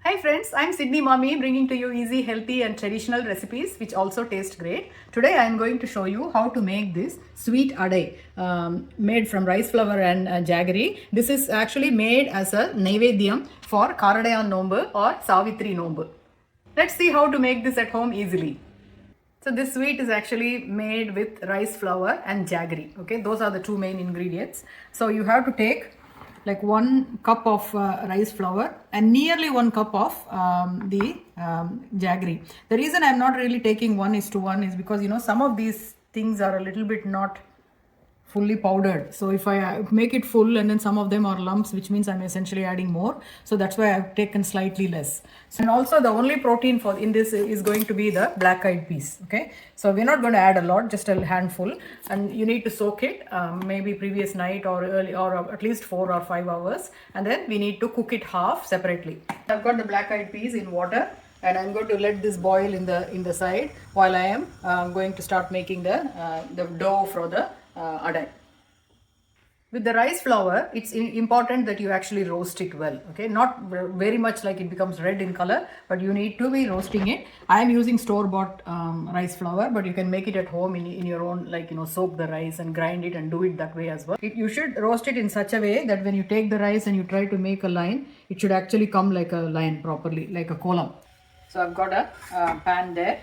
Hi friends, I'm Sydney Mommy bringing to you easy, healthy and traditional recipes which also taste great. Today I'm going to show you how to make this sweet adai made from rice flour and jaggery. This is actually made as a naivedyam for Karadayan Nonbu or Savithri Nonbu. Let's see how to make this at home easily. So this sweet is actually made with rice flour and jaggery. Okay, those are the two main ingredients. So you have to take like 1 cup of rice flour and nearly 1 cup of the jaggery. The reason I'm not really taking 1:1 is because some of these things are a little bit not fully powdered. So if I make it full and then some of them are lumps, which means I'm essentially adding more. So that's why I've taken slightly less. And also the only protein for in this is going to be the black eyed peas. Okay, so we're not going to add a lot, just a handful, and you need to soak it maybe previous night or early or at least 4 or 5 hours, and then we need to cook it half separately. I've got the black eyed peas in water and I'm going to let this boil in the side while I am going to start making the dough for the adai. With the rice flour, it's important that you actually roast it well. Okay, not very much like it becomes red in color, but you need to be roasting it. I am using store-bought rice flour, but you can make it at home in your own, like soak the rice and grind it and do it that way as well. You should roast it in such a way that when you take the rice and you try to make a line, it should actually come like a line properly, like a column. So I've got a pan there,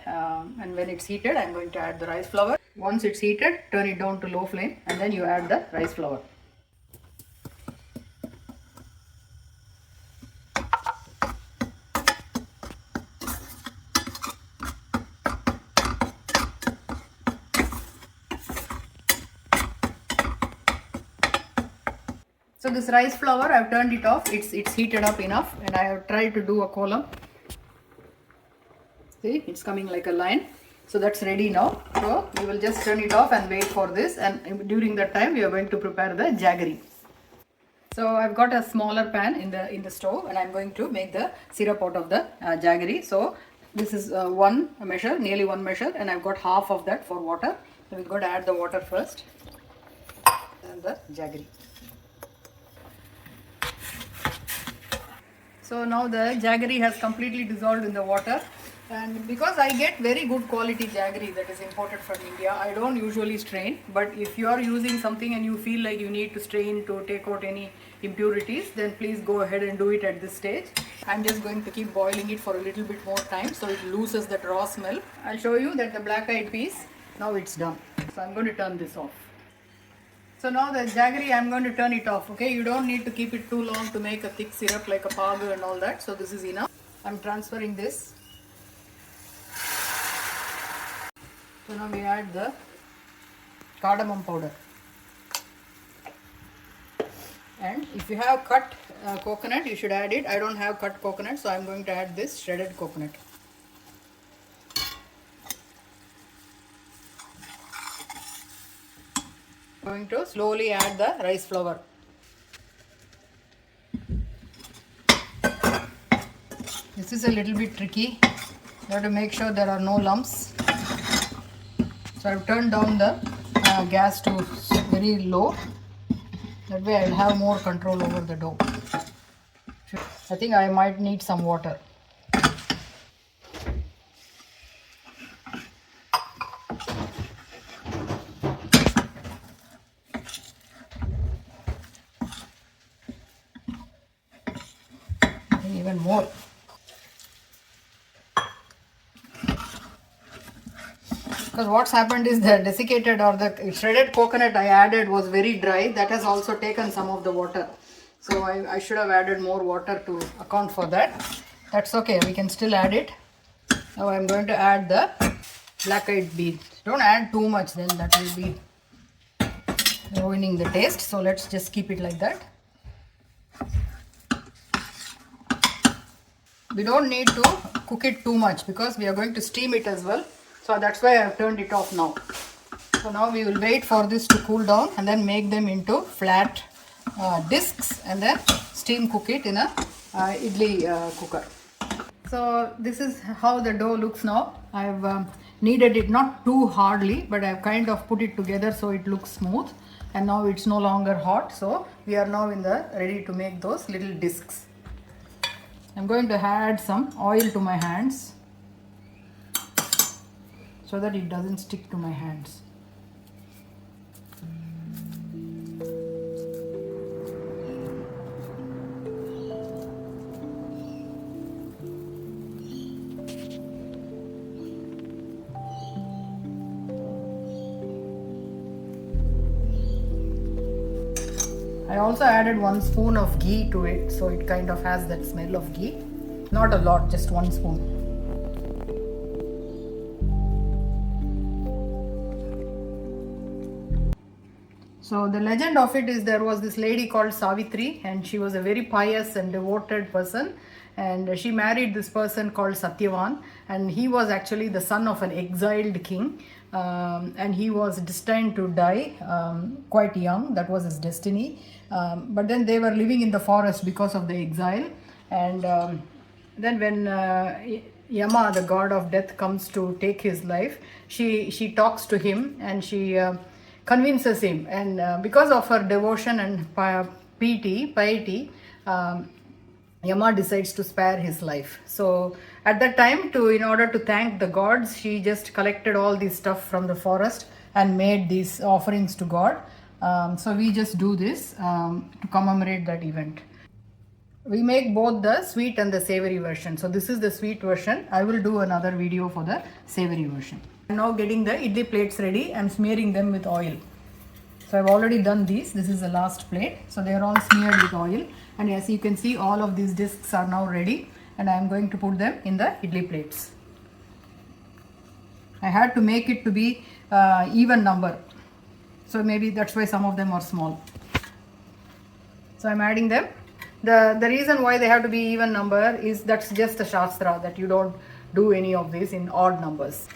and when it's heated, I'm going to add the rice flour. Once it's heated, turn it down to low flame, and then you add the rice flour. So this rice flour, I've turned it off. It's heated up enough, and I have tried to do a column. See, it's coming like a line. So that's ready now. So you will just turn it off and wait for this, and during that time we are going to prepare the jaggery. So I've got a smaller pan in the stove, and I'm going to make the syrup out of the jaggery. So this is one measure, nearly one measure, and I've got half of that for water. So we've got to add the water first and the jaggery. So now the jaggery has completely dissolved in the water, and because I get very good quality jaggery that is imported from India, I don't usually strain. But if you are using something and you feel like you need to strain to take out any impurities, then please go ahead and do it at this stage. I'm just going to keep boiling it for a little bit more time so it loses that raw smell. I'll show you that the black eyed peas, now it's done. So I'm going to turn this off. So now the jaggery, I'm going to turn it off. Okay, you don't need to keep it too long to make a thick syrup like a pagu and all that. So this is enough. I'm transferring this. So now we add the cardamom powder. And if you have cut coconut, you should add it. I don't have cut coconut, so I'm going to add this shredded coconut. Going to slowly add the rice flour. This is a little bit tricky. You have to make sure there are no lumps. So I've turned down the gas to very low. That way I'll have more control over the dough. I think I might need some water. Even more. Because what's happened is the desiccated or the shredded coconut I added was very dry. That has also taken some of the water. So I should have added more water to account for that. That's okay, we can still add it. Now I'm going to add the black eyed peas. Don't add too much, then that will be ruining the taste. So let's just keep it like that. We don't need to cook it too much because we are going to steam it as well. So that's why I have turned it off now. So now we will wait for this to cool down and then make them into flat discs and then steam cook it in a idli cooker. So this is how the dough looks now. I've kneaded it not too hardly, but I've kind of put it together so it looks smooth. And now it's no longer hot. So we are now ready to make those little discs. I'm going to add some oil to my hands so that it doesn't stick to my hands. I also added 1 spoon of ghee to it, so it kind of has that smell of ghee. Not a lot, just 1 spoon. So the legend of it is there was this lady called Savithri, and she was a very pious and devoted person, and she married this person called Satyavan, and he was actually the son of an exiled king, and he was destined to die quite young. That was his destiny. But then they were living in the forest because of the exile, and then when Yama, the god of death, comes to take his life, she talks to him, and she convinces him, and because of her devotion and piety, Yama decides to spare his life. So at that time, in order to thank the gods, she just collected all this stuff from the forest and made these offerings to God. So we just do this to commemorate that event. We make both the sweet and the savory version. So this is the sweet version. I will do another video for the savory version. I'm now getting the idli plates ready. I'm smearing them with oil. So I've already done these. This is the last plate. So they are all smeared with oil. And as you can see, all of these discs are now ready. And I'm going to put them in the idli plates. I had to make it to be even number. So maybe that's why some of them are small. So I'm adding them. The reason why they have to be even number is that's just a shastra, that you don't do any of this in odd numbers.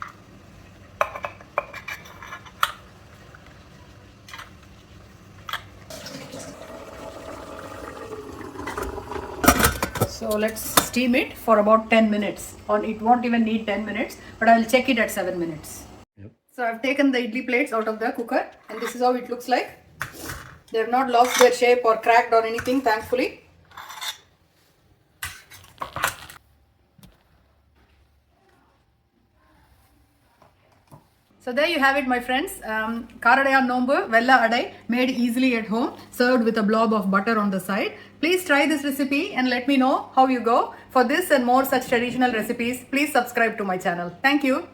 So let's steam it for about 10 minutes. Or it won't even need 10 minutes, but I'll check it at 7 minutes. Yep. So I've taken the idli plates out of the cooker, and this is how it looks like. They have not lost their shape or cracked or anything, thankfully. So there you have it, my friends. Karadaya Nonbu, Vella Adai, made easily at home, served with a blob of butter on the side. Please try this recipe and let me know how you go. For this and more such traditional recipes, please subscribe to my channel. Thank you.